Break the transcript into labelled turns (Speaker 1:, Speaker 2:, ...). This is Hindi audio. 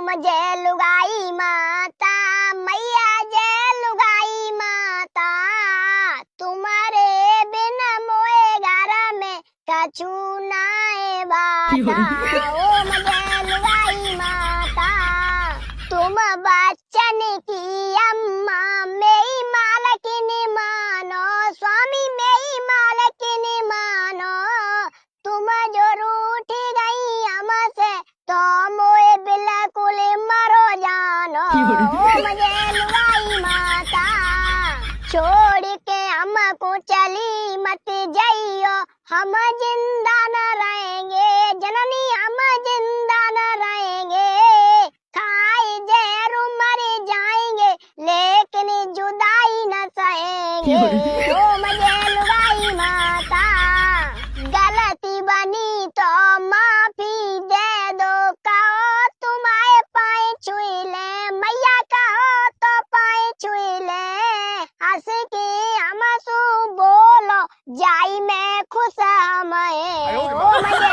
Speaker 1: मजे लुगाई माता मैया जय लुगाई माता तुम्हारे बिन मोए घर में कछु नाए बाता ओ मजे लुगाई माता तुम बच्चन की अम्मा मेरी मालकिनी मानो स्वामी मेरी मालकिनी मानो तुम जो रूठ गई हमसे तो मोए बिल्कुल मरो जानो मुझे लुगाई माता छोड़ के हमको चली मत जाइयो हम जिंदा न रहेंगे जननी हम जिंदा न रहेंगे खाए जहर मर जाएंगे लेकिन जुदाई न सहेंगे ओ मुझे लुगाई माता गलती बनी तो माफी दे दो कहो तुम्हारे पाए छुई ले मैया कहो तो पाए छुई ले हंस के हम सु बोलो जाई मैं खुश हम ओ मुझे